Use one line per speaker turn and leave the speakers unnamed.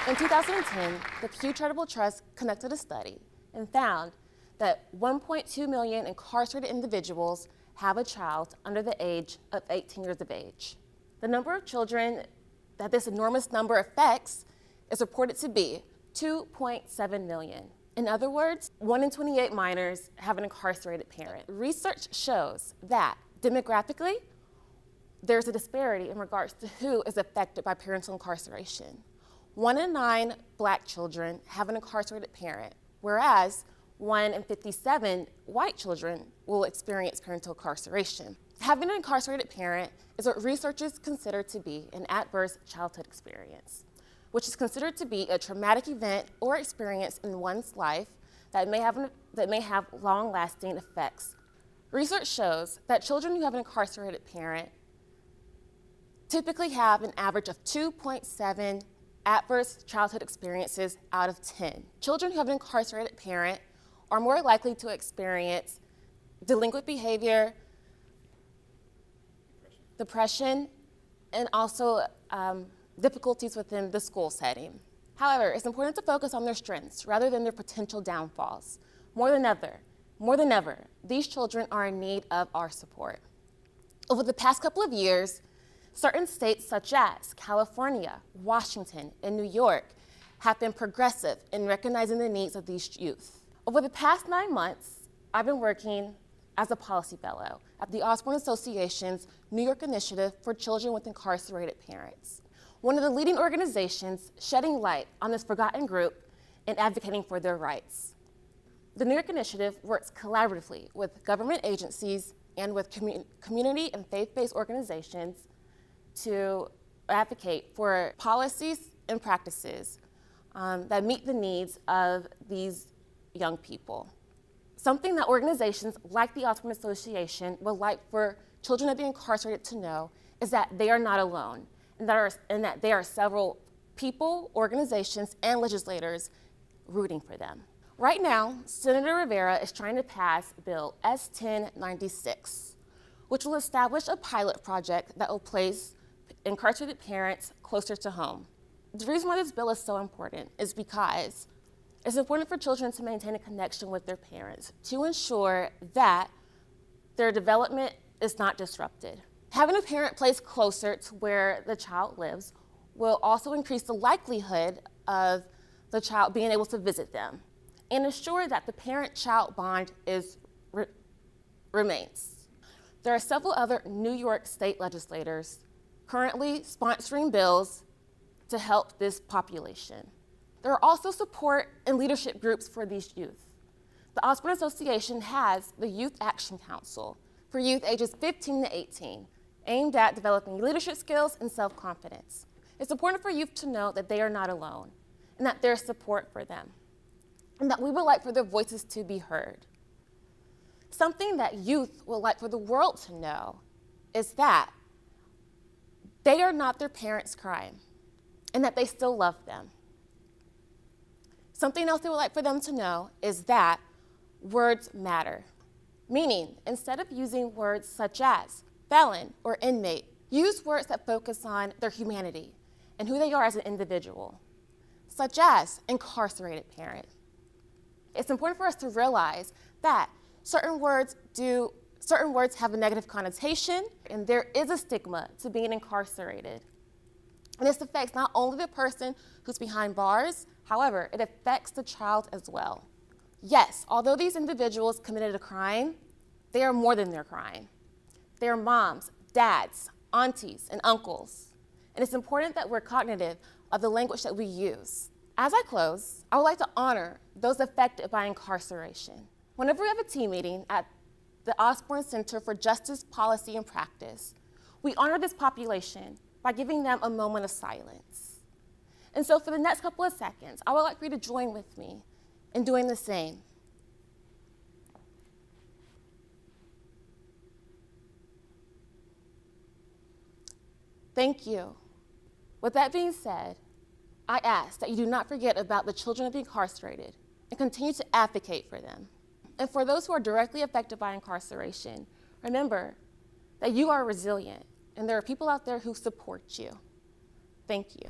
In 2010, the Pew Charitable Trust conducted a study and found that 1.2 million incarcerated individuals have a child under the age of 18 years of age. The number of children that this enormous number affects is reported to be 2.7 million. In other words, 1 in 28 minors have an incarcerated parent. Research shows that demographically, there's a disparity in regards to who is affected by parental incarceration. 1 in 9 Black children have an incarcerated parent, whereas 1 in 57 white children will experience parental incarceration. Having an incarcerated parent is what researchers consider to be an adverse childhood experience, which is considered to be a traumatic event or experience in one's life that may have long-lasting effects. Research shows that children who have an incarcerated parent typically have an average of 2.7 adverse childhood experiences out of 10. Children who have an incarcerated parent are more likely to experience delinquent behavior, depression, and also difficulties within the school setting. However, it's important to focus on their strengths rather than their potential downfalls. More than ever, these children are in need of our support. Over the past couple of years, certain states such as California, Washington, and New York have been progressive in recognizing the needs of these youth. Over the past 9 months, I've been working as a policy fellow at the Osborne Association's New York Initiative for Children with Incarcerated Parents, one of the leading organizations shedding light on this forgotten group and advocating for their rights. The New York Initiative works collaboratively with government agencies and with community and faith-based organizations to advocate for policies and practices that meet the needs of these young people. Something that organizations like the Osborne Association would like for children of the incarcerated to know is that they are not alone, and that there are several people, organizations, and legislators rooting for them. Right now, Senator Rivera is trying to pass Bill S-1096, which will establish a pilot project that will place incarcerated parents closer to home. The reason why this bill is so important is because it's important for children to maintain a connection with their parents to ensure that their development is not disrupted. Having a parent placed closer to where the child lives will also increase the likelihood of the child being able to visit them and ensure that the parent-child bond remains. There are several other New York state legislators currently sponsoring bills to help this population. There are also support and leadership groups for these youth. The Osborne Association has the Youth Action Council for youth ages 15 to 18, aimed at developing leadership skills and self-confidence. It's important for youth to know that they are not alone and that there's support for them, and that we would like for their voices to be heard. Something that youth would like for the world to know is that they are not their parents' crime, and that they still love them. Something else they would like for them to know is that words matter. Meaning, instead of using words such as felon or inmate, use words that focus on their humanity and who they are as an individual, such as incarcerated parent. It's important for us to realize that certain words have a negative connotation, and there is a stigma to being incarcerated. And this affects not only the person who's behind bars, however, it affects the child as well. Yes, although these individuals committed a crime, they are more than their crime. They are moms, dads, aunties, and uncles. And it's important that we're cognitive of the language that we use. As I close, I would like to honor those affected by incarceration. Whenever we have a team meeting at the Osborne Center for Justice, Policy, and Practice, we honor this population by giving them a moment of silence. And so for the next couple of seconds, I would like for you to join with me in doing the same. Thank you. With that being said, I ask that you do not forget about the children of the incarcerated and continue to advocate for them. And for those who are directly affected by incarceration, remember that you are resilient and there are people out there who support you. Thank you.